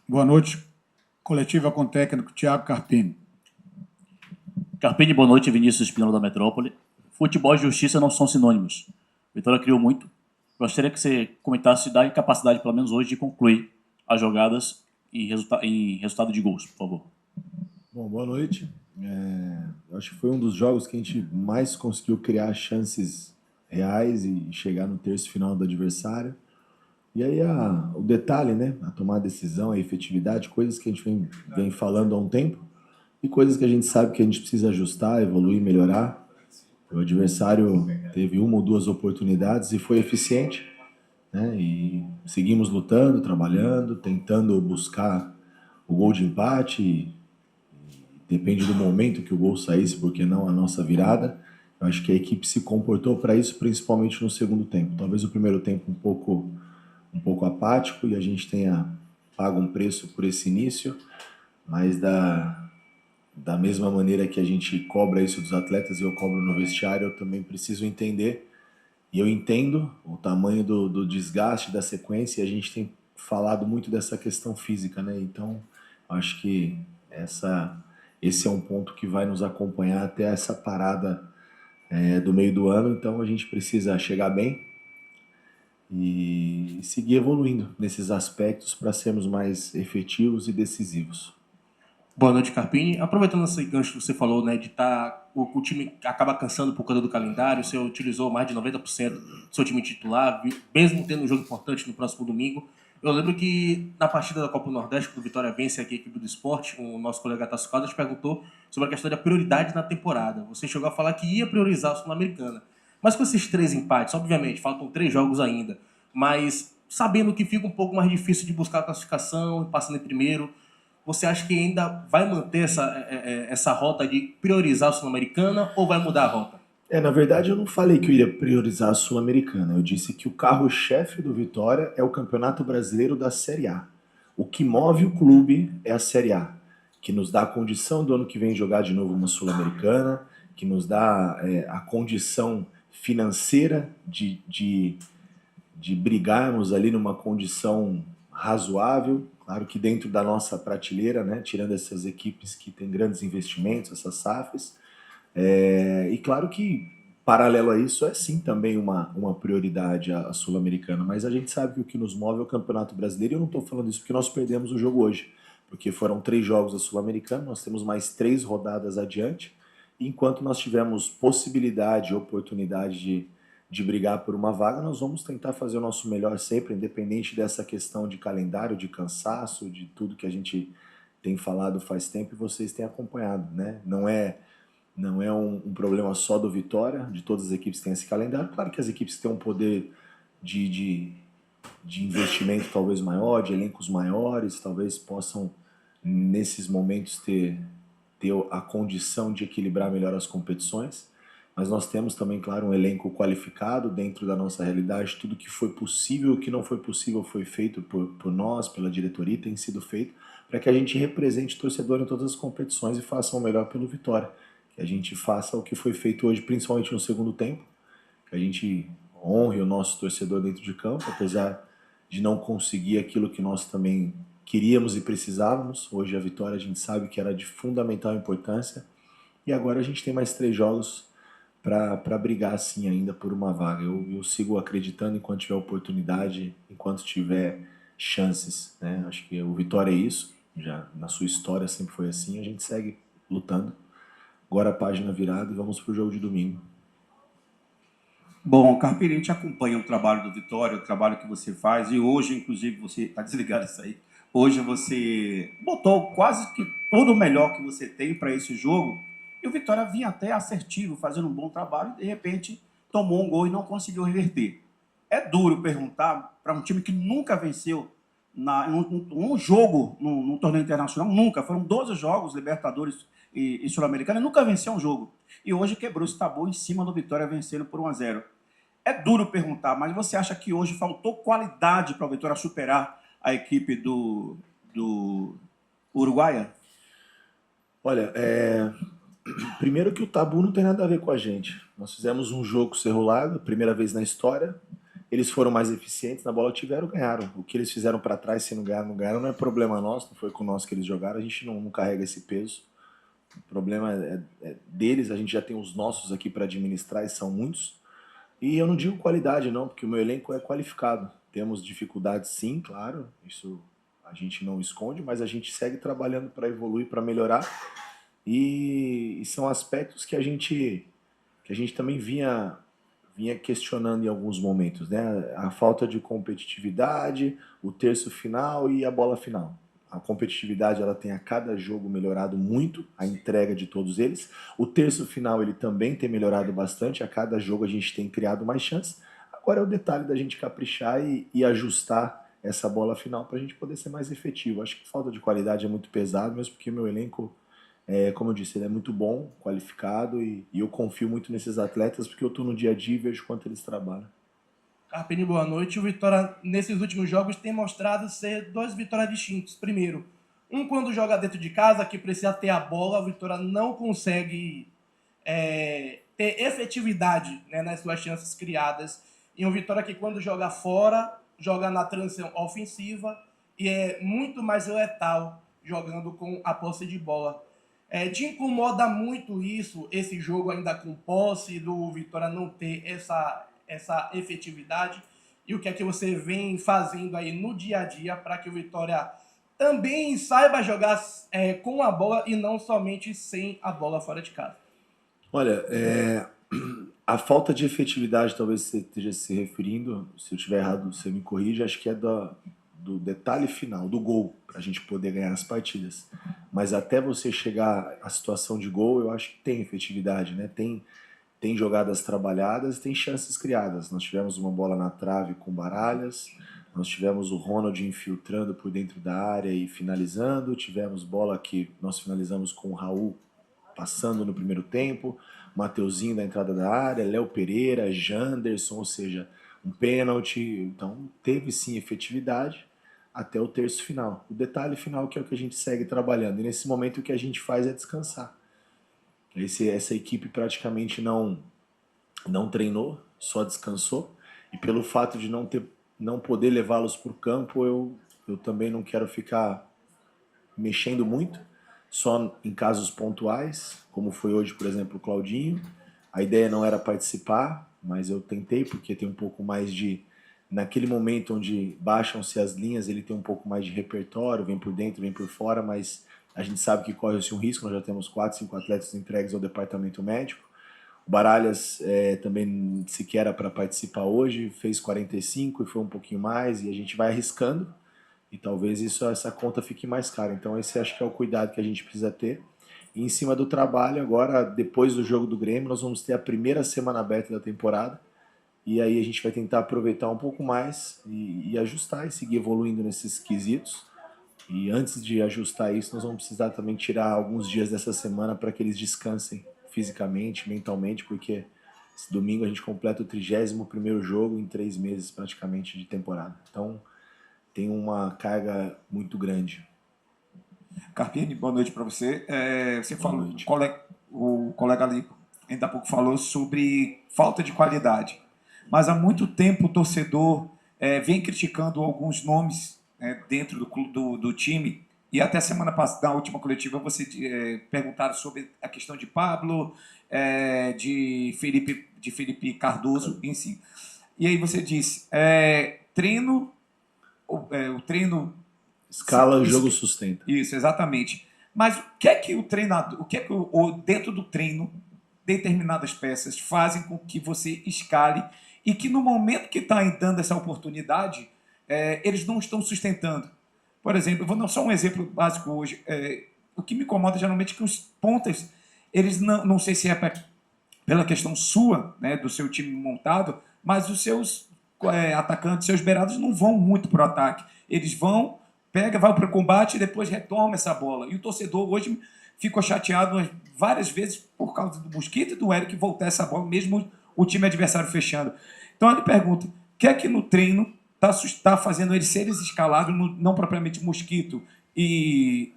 Boa noite. Coletiva com o técnico Thiago Carpini. Carpini, boa noite. Vinícius Espinola da Metrópole. Futebol e justiça não são sinônimos. Vitória criou muito. Gostaria que você comentasse da incapacidade, pelo menos hoje, de concluir as jogadas em resultado de gols, por favor. Bom, boa noite. Eu acho que foi um dos jogos que a gente mais conseguiu criar chances reais e chegar no terço final do adversário. E aí o detalhe, né? A tomar a decisão, a efetividade, coisas que a gente vem falando há um tempo e coisas que a gente sabe que a gente precisa ajustar, evoluir, melhorar. O adversário teve uma ou duas oportunidades e foi eficiente, né? E seguimos lutando, trabalhando, tentando buscar o gol de empate. Depende do momento que o gol saísse, porque não a nossa virada. Eu acho que a equipe se comportou para isso, principalmente no segundo tempo. Talvez o primeiro tempo um pouco apático e a gente tenha pago um preço por esse início, mas da mesma maneira que a gente cobra isso dos atletas e eu cobro no vestiário, eu também preciso entender, e eu entendo o tamanho do desgaste da sequência, e a gente tem falado muito dessa questão física, né? Então, acho que esse é um ponto que vai nos acompanhar até essa parada do meio do ano, então a gente precisa chegar bem e seguir evoluindo nesses aspectos para sermos mais efetivos e decisivos. Boa noite, Carpini. Aproveitando esse gancho que você falou, né, de o time acaba cansando por conta do calendário, você utilizou mais de 90% do seu time titular, mesmo tendo um jogo importante no próximo domingo. Eu lembro que na partida da Copa do Nordeste, quando o Vitória vence aqui a equipe do esporte, o nosso colega Tasso Caldas perguntou sobre a questão da prioridade na temporada. Você chegou a falar que ia priorizar a Sul-Americana. Mas com esses 3 empates, obviamente, faltam 3 jogos ainda, mas sabendo que fica um pouco mais difícil de buscar a classificação, passando em primeiro, você acha que ainda vai manter essa rota de priorizar a Sul-Americana ou vai mudar a rota? Na verdade, eu não falei que eu iria priorizar a Sul-Americana. Eu disse que o carro-chefe do Vitória é o Campeonato Brasileiro da Série A. O que move o clube é a Série A, que nos dá a condição do ano que vem jogar de novo uma Sul-Americana, que nos dá a condição financeira de brigarmos ali numa condição razoável. Claro que dentro da nossa prateleira, né, tirando essas equipes que têm grandes investimentos, essas SAFs. E claro que, paralelo a isso, é sim também uma prioridade a Sul-Americana, mas a gente sabe que o que nos move é o Campeonato Brasileiro, e eu não estou falando isso porque nós perdemos o jogo hoje, porque foram 3 jogos da Sul-Americana, nós temos mais 3 rodadas adiante, e enquanto nós tivermos possibilidade, oportunidade de brigar por uma vaga, nós vamos tentar fazer o nosso melhor sempre, independente dessa questão de calendário, de cansaço, de tudo que a gente tem falado faz tempo e vocês têm acompanhado, né? Não é um problema só do Vitória, de todas as equipes que têm esse calendário. Claro que as equipes têm um poder de investimento talvez maior, de elencos maiores, talvez possam, nesses momentos, ter a condição de equilibrar melhor as competições. Mas nós temos também, claro, um elenco qualificado dentro da nossa realidade. Tudo que foi possível, o que não foi possível foi feito por nós, pela diretoria, tem sido feito para que a gente represente o torcedor em todas as competições e faça o melhor pelo Vitória. Que a gente faça o que foi feito hoje, principalmente no segundo tempo, que a gente honre o nosso torcedor dentro de campo, apesar de não conseguir aquilo que nós também queríamos e precisávamos. Hoje a vitória a gente sabe que era de fundamental importância, e agora a gente tem mais 3 jogos para brigar assim ainda por uma vaga. Eu sigo acreditando enquanto tiver oportunidade, enquanto tiver chances, né? Acho que o Vitória é isso, já na sua história sempre foi assim, a gente segue lutando. Agora a página virada e vamos pro jogo de domingo. Bom, Carpini, a gente acompanha o trabalho do Vitória, o trabalho que você faz, e hoje, inclusive, você está desligado isso aí. Hoje você botou quase que todo o melhor que você tem para esse jogo, e o Vitória vinha até assertivo, fazendo um bom trabalho, e de repente tomou um gol e não conseguiu reverter. É duro perguntar para um time que nunca venceu um jogo no torneio internacional, nunca. Foram 12 jogos, Libertadores e Sul-Americana, e nunca venceu um jogo. E hoje quebrou esse tabu em cima do Vitória, vencendo por 1-0. É duro perguntar, mas você acha que hoje faltou qualidade para o Vitória superar a equipe do Uruguaia? Olha, primeiro que o tabu não tem nada a ver com a gente. Nós fizemos um jogo Cerro Largo, primeira vez na história. Eles foram mais eficientes, na bola tiveram, ganharam. O que eles fizeram para trás, se não ganharam, não ganharam, não é problema nosso, não foi com nós que eles jogaram, a gente não carrega esse peso. O problema é deles, a gente já tem os nossos aqui para administrar e são muitos. E eu não digo qualidade não, porque o meu elenco é qualificado. Temos dificuldades sim, claro, isso a gente não esconde, mas a gente segue trabalhando para evoluir, para melhorar. E são aspectos que a gente também vinha questionando em alguns momentos, né? A falta de competitividade, o terço final e a bola final. A competitividade ela tem a cada jogo melhorado muito, a entrega de todos eles. O terço final ele também tem melhorado bastante, a cada jogo a gente tem criado mais chances. Agora é o detalhe da gente caprichar e ajustar essa bola final para a gente poder ser mais efetivo. Acho que falta de qualidade é muito pesado, mesmo porque meu elenco, como eu disse, ele é muito bom, qualificado e eu confio muito nesses atletas porque eu estou no dia a dia e vejo quanto eles trabalham. Carpini, boa noite. O Vitória, nesses últimos jogos, tem mostrado ser 2 vitórias distintos. Primeiro, quando joga dentro de casa, que precisa ter a bola, o Vitória não consegue ter efetividade, né, nas suas chances criadas. E um Vitória que, quando joga fora, joga na transição ofensiva e é muito mais letal jogando com a posse de bola. Te incomoda muito isso, esse jogo ainda com posse, do Vitória não ter essa efetividade? E o que é que você vem fazendo aí no dia a dia para que o Vitória também saiba jogar com a bola e não somente sem a bola fora de casa? Olha, a falta de efetividade, talvez você esteja se referindo, se eu estiver errado, você me corrige, acho que é do detalhe final, do gol, para a gente poder ganhar as partidas. Mas até você chegar à situação de gol, eu acho que tem efetividade, né? Tem jogadas trabalhadas, tem chances criadas. Nós tivemos uma bola na trave com Baralhas, nós tivemos o Ronald infiltrando por dentro da área e finalizando, tivemos bola que nós finalizamos com o Raul passando no primeiro tempo, Mateuzinho da entrada da área, Léo Pereira, Janderson, ou seja, um pênalti. Então teve sim efetividade até o terço final. O detalhe final que é o que a gente segue trabalhando. E nesse momento o que a gente faz é descansar. Essa equipe praticamente não treinou, só descansou. E pelo fato de não poder levá-los para o campo, eu também não quero ficar mexendo muito, só em casos pontuais, como foi hoje, por exemplo, o Claudinho. A ideia não era participar, mas eu tentei, porque tem um pouco mais de... Naquele momento onde baixam-se as linhas, ele tem um pouco mais de repertório, vem por dentro, vem por fora, mas a gente sabe que corre-se um risco. Nós já temos 4, 5 atletas entregues ao departamento médico. O Baralhas também sequer era para participar hoje, fez 45 e foi um pouquinho mais, e a gente vai arriscando, e talvez essa conta fique mais cara. Então esse acho que é o cuidado que a gente precisa ter. E em cima do trabalho, agora, depois do jogo do Grêmio, nós vamos ter a primeira semana aberta da temporada, e aí a gente vai tentar aproveitar um pouco mais e ajustar e seguir evoluindo nesses quesitos. E antes de ajustar isso, nós vamos precisar também tirar alguns dias dessa semana para que eles descansem fisicamente, mentalmente, porque esse domingo a gente completa o 31º jogo em 3 meses praticamente de temporada. Então tem uma carga muito grande. Carpini, boa noite para você. Você falou, o colega ali ainda há pouco falou sobre falta de qualidade, mas há muito tempo o torcedor vem criticando alguns nomes dentro do time, e até semana passada, na última coletiva, você perguntaram sobre a questão de Pablo, de Felipe Cardoso em si. E aí você disse, o treino... Escala, o jogo sustenta. Isso, exatamente. Mas o que é que o treinador, dentro do treino, determinadas peças fazem com que você escale e que no momento que está dando essa oportunidade, eles não estão sustentando? Por exemplo, eu vou dar só um exemplo básico hoje. O que me incomoda geralmente é que os pontas, eles não sei se é pela questão sua, né, do seu time montado, mas os seus atacantes, seus beirados não vão muito para o ataque. Eles vão, vai para o combate e depois retoma essa bola. E o torcedor hoje ficou chateado várias vezes por causa do Mosquito e do Eric voltar essa bola, mesmo o time adversário fechando. Então ele pergunta, o que é que no treino está fazendo eles serem escalados, não propriamente Mosquito e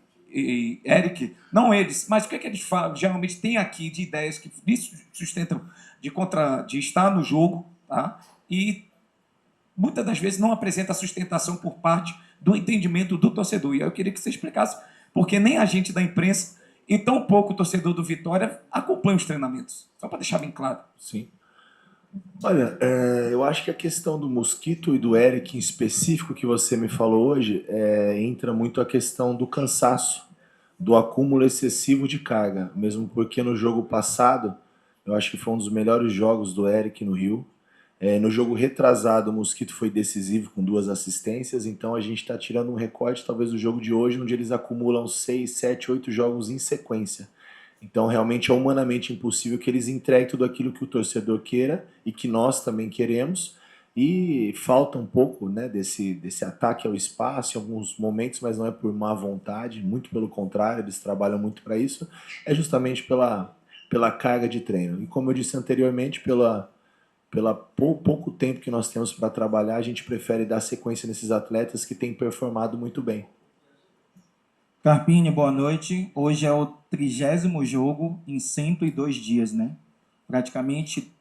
Eric, não eles, mas o que é que eles geralmente têm aqui de ideias que sustentam de estar no jogo, tá? E muitas das vezes não apresenta sustentação por parte do entendimento do torcedor. E aí eu queria que você explicasse, porque nem a gente da imprensa e tão pouco o torcedor do Vitória acompanha os treinamentos. Só para deixar bem claro. Sim. Olha, eu acho que a questão do Mosquito e do Eric em específico que você me falou hoje, entra muito a questão do cansaço, do acúmulo excessivo de carga, mesmo porque no jogo passado, eu acho que foi um dos melhores jogos do Eric no Rio. No jogo retrasado, o Mosquito foi decisivo com 2 assistências, então a gente está tirando um recorte talvez do jogo de hoje, onde eles acumulam 6, 7, 8 jogos em sequência. Então, realmente é humanamente impossível que eles entreguem tudo aquilo que o torcedor queira e que nós também queremos. E falta um pouco, né, desse ataque ao espaço em alguns momentos, mas não é por má vontade, muito pelo contrário, eles trabalham muito para isso. É justamente pela carga de treino. E como eu disse anteriormente, pela pouco tempo que nós temos para trabalhar, a gente prefere dar sequência nesses atletas que têm performado muito bem. Carpini, boa noite. Hoje é o 30º jogo em 102 dias, né? Praticamente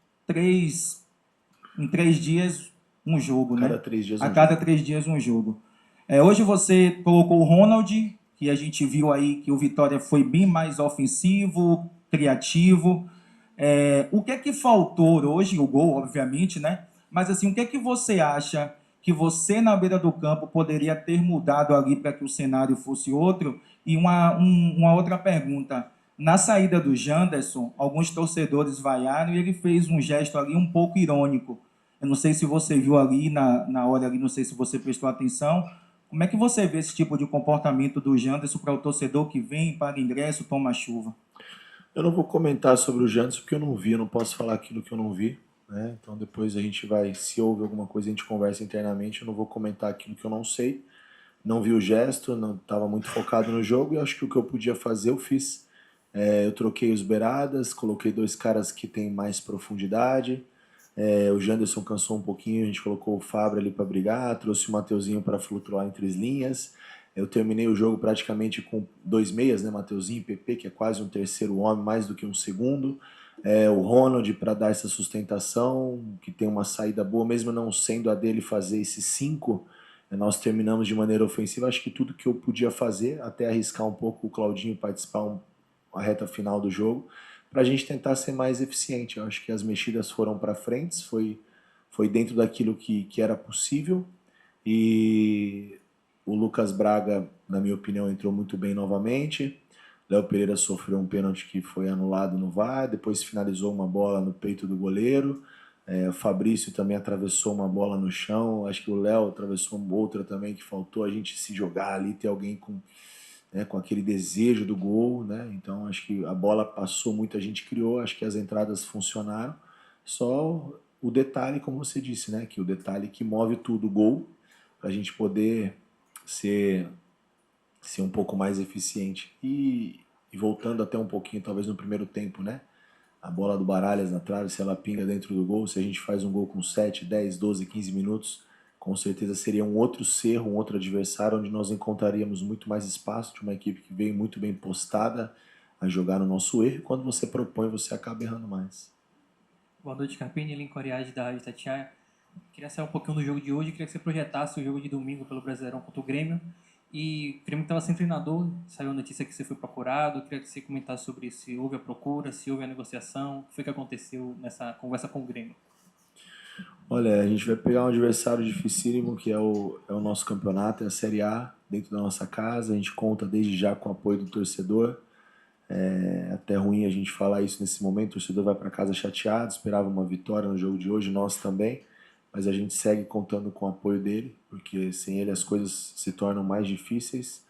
em 3 dias um jogo, né? Cada 3 dias A um cada jogo. 3 dias um jogo. Hoje você colocou o Ronald, que a gente viu aí que o Vitória foi bem mais ofensivo, criativo. O que é que faltou hoje? O gol, obviamente, né? Mas assim, o que é que você acha que você na beira do campo poderia ter mudado ali para que o cenário fosse outro? E uma outra pergunta. Na saída do Janderson, alguns torcedores vaiaram e ele fez um gesto ali um pouco irônico. Eu não sei se você viu ali na hora ali, não sei se você prestou atenção. Como é que você vê esse tipo de comportamento do Janderson para o torcedor que vem, paga ingresso, toma chuva? Eu não vou comentar sobre o Janderson porque eu não vi, eu não posso falar aquilo que eu não vi. Né? Então depois a gente vai, se houve alguma coisa, a gente conversa internamente. Eu não vou comentar aquilo que eu não sei. Não vi o gesto, não estava muito focado no jogo e acho que o que eu podia fazer eu fiz. Eu troquei os beiradas, coloquei 2 caras que têm mais profundidade. O Janderson cansou um pouquinho, a gente colocou o Fabra ali para brigar, trouxe o Mateuzinho para flutuar entre as linhas. Eu terminei o jogo praticamente com 2 meias, né? Mateuzinho e PP, que é quase um terceiro homem, mais do que um segundo. O Ronald para dar essa sustentação, que tem uma saída boa, mesmo não sendo a dele fazer esses 5, nós terminamos de maneira ofensiva. Acho que tudo que eu podia fazer, até arriscar um pouco o Claudinho participar a reta final do jogo, para a gente tentar ser mais eficiente. Eu acho que as mexidas foram para frente, foi dentro daquilo que era possível. E o Lucas Braga, na minha opinião, entrou muito bem novamente. Léo Pereira sofreu um pênalti que foi anulado no VAR, depois finalizou uma bola no peito do goleiro. O Fabrício também atravessou uma bola no chão. Acho que o Léo atravessou outra também, que faltou a gente se jogar ali, ter alguém com aquele desejo do gol. Né? Então acho que a bola passou, muita gente criou, acho que as entradas funcionaram. Só o detalhe, como você disse, né? Que o detalhe que move tudo, o gol, para a gente poder ser um pouco mais eficiente. E voltando até um pouquinho, talvez no primeiro tempo, né? A bola do Baralhas na trave, se ela pinga dentro do gol, se a gente faz um gol com 7, 10, 12, 15 minutos, com certeza seria um outro cerro, um outro adversário, onde nós encontraríamos muito mais espaço de uma equipe que veio muito bem postada a jogar no nosso erro. E quando você propõe, você acaba errando mais. Boa noite, Carpini, Lincoln Ariage da Rádio Itatiaia. Queria sair um pouquinho do jogo de hoje, queria que você projetasse o jogo de domingo pelo Brasileirão contra o Grêmio. E o Grêmio estava sem treinador, saiu a notícia que você foi procurado, queria que você comentasse sobre se houve a procura, se houve a negociação, o que foi que aconteceu nessa conversa com o Grêmio. Olha, a gente vai pegar um adversário dificílimo, que é o nosso campeonato, é a Série A, dentro da nossa casa. A gente conta desde já com o apoio do torcedor. É até ruim a gente falar isso nesse momento, o torcedor vai para casa chateado, esperava uma vitória no jogo de hoje, nós também, mas a gente segue contando com o apoio dele, porque sem ele as coisas se tornam mais difíceis.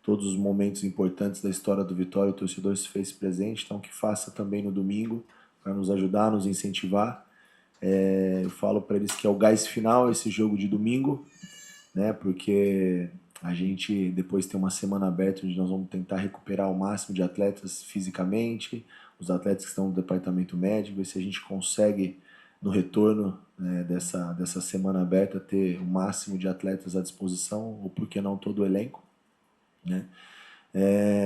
Todos os momentos importantes da história do Vitória, o torcedor se fez presente, então que faça também no domingo, para nos ajudar, nos incentivar. Eu falo para eles que é o gás final esse jogo de domingo, né? Porque a gente depois tem uma semana aberta onde nós vamos tentar recuperar o máximo de atletas fisicamente, os atletas que estão no departamento médico, ver se a gente consegue no retorno, né, dessa semana aberta ter o máximo de atletas à disposição, ou por que não todo o elenco, né?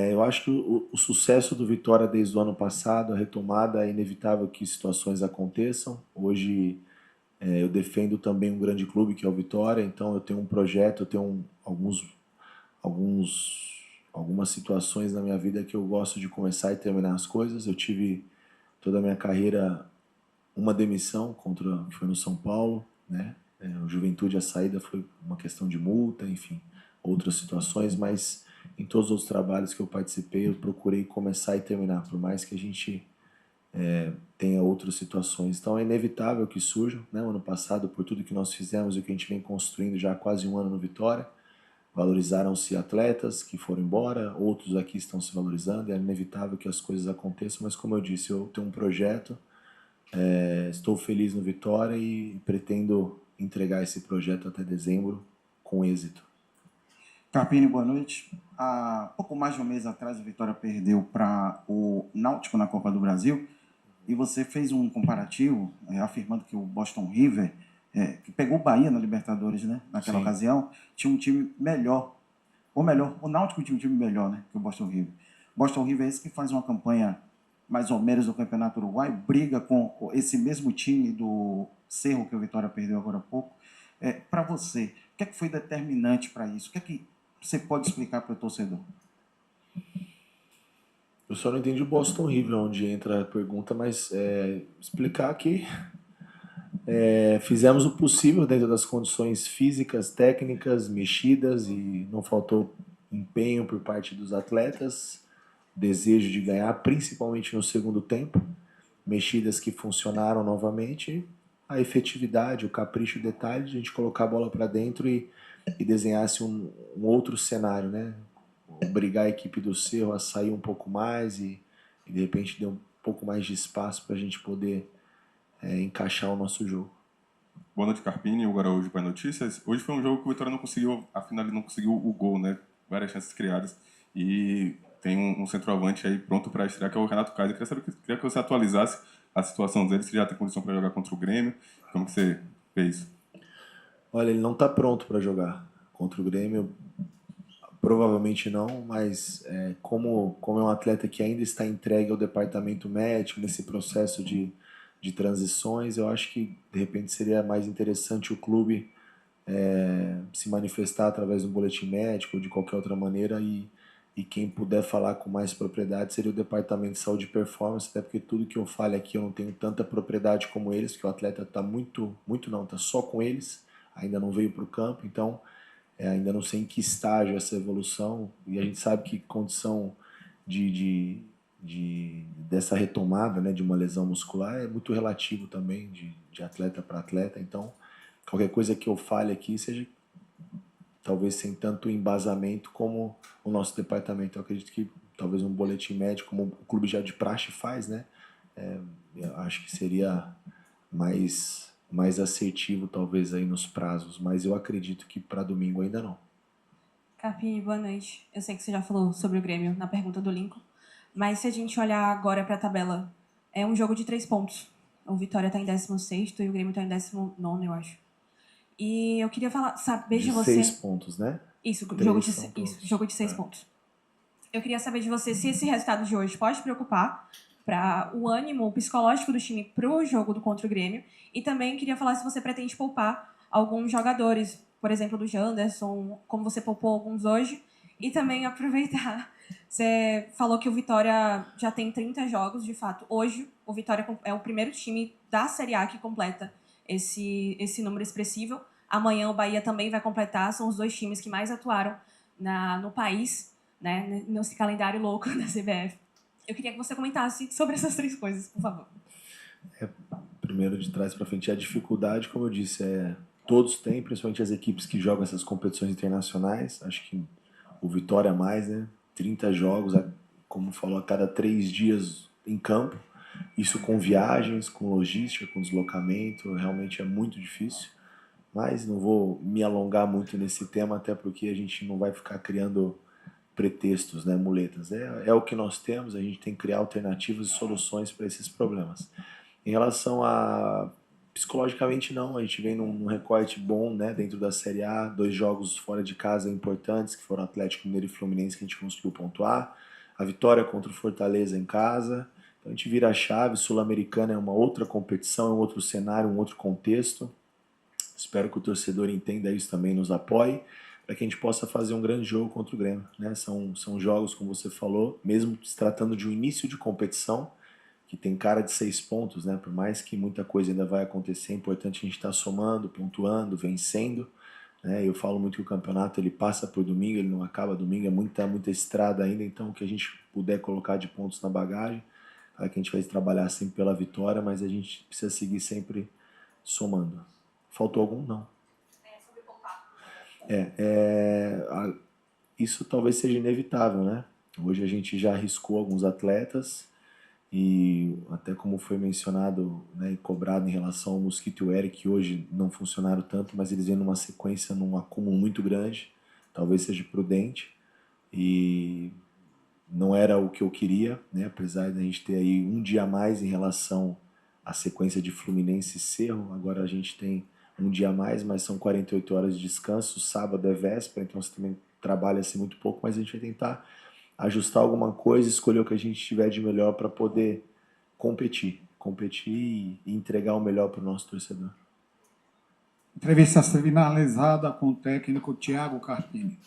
Eu acho que o sucesso do Vitória desde o ano passado, a retomada, é inevitável que situações aconteçam. Hoje Eu defendo também um grande clube que é o Vitória, então eu tenho um projeto, eu tenho algumas situações na minha vida que eu gosto de começar e terminar as coisas. Eu tive toda a minha carreira uma demissão que foi no São Paulo, né? O Juventude, a saída foi uma questão de multa, enfim, outras situações, mas em todos os outros trabalhos que eu participei, eu procurei começar e terminar, por mais que a gente tenha outras situações. Então é inevitável que surjam, né? O ano passado, por tudo que nós fizemos e que a gente vem construindo já há quase um ano no Vitória, valorizaram-se atletas que foram embora, outros aqui estão se valorizando, é inevitável que as coisas aconteçam, mas como eu disse, eu tenho um projeto, estou feliz no Vitória e pretendo entregar esse projeto até dezembro com êxito. Carpini, boa noite. Há pouco mais de um mês atrás, a Vitória perdeu para o Náutico na Copa do Brasil e você fez um comparativo afirmando que o Boston River, que pegou o Bahia na Libertadores, né, naquela ocasião, tinha um time melhor. Ou melhor, o Náutico tinha um time melhor, né, que o Boston River. Boston River é esse que faz uma campanha mais ou menos no Campeonato Uruguai, briga com esse mesmo time do Cerro que o Vitória perdeu agora há pouco. Para você, o que é que foi determinante para isso? O que é que você pode explicar para o torcedor? Eu só não entendi o Boston River, onde entra a pergunta, mas explicar que fizemos o possível dentro das condições físicas, técnicas, mexidas, e não faltou empenho por parte dos atletas, desejo de ganhar, principalmente no segundo tempo, mexidas que funcionaram novamente, a efetividade, o capricho, o detalhe de a gente colocar a bola para dentro e desenhasse um outro cenário, né? Obrigar a equipe do Cerro a sair um pouco mais e de repente deu um pouco mais de espaço para a gente poder encaixar o nosso jogo. Boa noite, Carpini. O Araújo para Notícias. Hoje foi um jogo que o Vitória não conseguiu, afinal ele não conseguiu o gol, né? Várias chances criadas e tem um centroavante aí pronto para estrear, que é o Renato Kaiser. Queria que você atualizasse a situação dele, se já tem condição para jogar contra o Grêmio. Como que você fez isso? Olha, ele não está pronto para jogar contra o Grêmio, provavelmente não, mas como é um atleta que ainda está entregue ao departamento médico nesse processo de transições, eu acho que de repente seria mais interessante o clube se manifestar através de um boletim médico ou de qualquer outra maneira e quem puder falar com mais propriedade seria o departamento de saúde e performance, até porque tudo que eu falo aqui eu não tenho tanta propriedade como eles, porque o atleta está está só com eles, ainda não veio para o campo, então ainda não sei em que estágio essa evolução, e a gente sabe que condição dessa retomada, né, de uma lesão muscular é muito relativo também de atleta para atleta, então qualquer coisa que eu fale aqui seja talvez sem tanto embasamento como o nosso departamento. Eu acredito que talvez um boletim médico, como o clube já de praxe faz, né, eu acho que seria mais assertivo talvez aí nos prazos, mas eu acredito que para domingo ainda não. Carpini, boa noite. Eu sei que você já falou sobre o Grêmio na pergunta do Lincoln, mas se a gente olhar agora para a tabela, é um jogo de 3 pontos. O Vitória está em 16º e o Grêmio está em 19º, eu acho. E eu queria saber de você... 6 pontos, né? Isso, jogo de 6 pontos. Eu queria saber de você se esse resultado de hoje pode preocupar para o ânimo psicológico do time para o jogo contra o Grêmio. E também queria falar se você pretende poupar alguns jogadores, por exemplo, do Janderson, como você poupou alguns hoje. E também aproveitar, você falou que o Vitória já tem 30 jogos, de fato. Hoje, o Vitória é o primeiro time da Série A que completa esse número expressivo. Amanhã o Bahia também vai completar, são os 2 times que mais atuaram no país, né, nesse calendário louco da CBF. Eu queria que você comentasse sobre essas 3 coisas, por favor. Primeiro, de trás para frente, a dificuldade, como eu disse, todos têm, principalmente as equipes que jogam essas competições internacionais. Acho que o Vitória mais, né? 30 jogos, como falou, a cada 3 dias em campo. Isso com viagens, com logística, com deslocamento, realmente é muito difícil. Mas não vou me alongar muito nesse tema, até porque a gente não vai ficar criando pretextos, né, muletas. É o que nós temos, a gente tem que criar alternativas e soluções para esses problemas. Em relação a psicologicamente não, a gente vem num recorte bom, né, dentro da Série A, 2 jogos fora de casa importantes, que foram Atlético Mineiro e Fluminense, que a gente conseguiu pontuar, a vitória contra o Fortaleza em casa, Então a gente vira a chave, Sul-Americana é uma outra competição, é um outro cenário, um outro contexto. Espero que o torcedor entenda isso também, nos apoie, para que a gente possa fazer um grande jogo contra o Grêmio, né? São jogos, como você falou, mesmo se tratando de um início de competição, que tem cara de 6 pontos, né? Por mais que muita coisa ainda vai acontecer, é importante a gente estar somando, pontuando, vencendo, né? Eu falo muito que o campeonato ele passa por domingo, ele não acaba domingo, é muita estrada ainda, então o que a gente puder colocar de pontos na bagagem, claro que a gente vai trabalhar sempre pela vitória, mas a gente precisa seguir sempre somando. Faltou algum? Não. Isso talvez seja inevitável, né? Hoje a gente já arriscou alguns atletas e até como foi mencionado, né, e cobrado em relação ao Mosquito e o Eric, que hoje não funcionaram tanto, mas eles vêm numa sequência, num acúmulo muito grande, talvez seja prudente e não era o que eu queria, né? Apesar de a gente ter aí um dia a mais em relação à sequência de Fluminense e Cerro, agora a gente tem um dia a mais, mas são 48 horas de descanso, sábado é véspera, então você também trabalha assim muito pouco, mas a gente vai tentar ajustar alguma coisa, escolher o que a gente tiver de melhor para poder competir e entregar o melhor para o nosso torcedor. Entrevista finalizada com o técnico Thiago Carpini.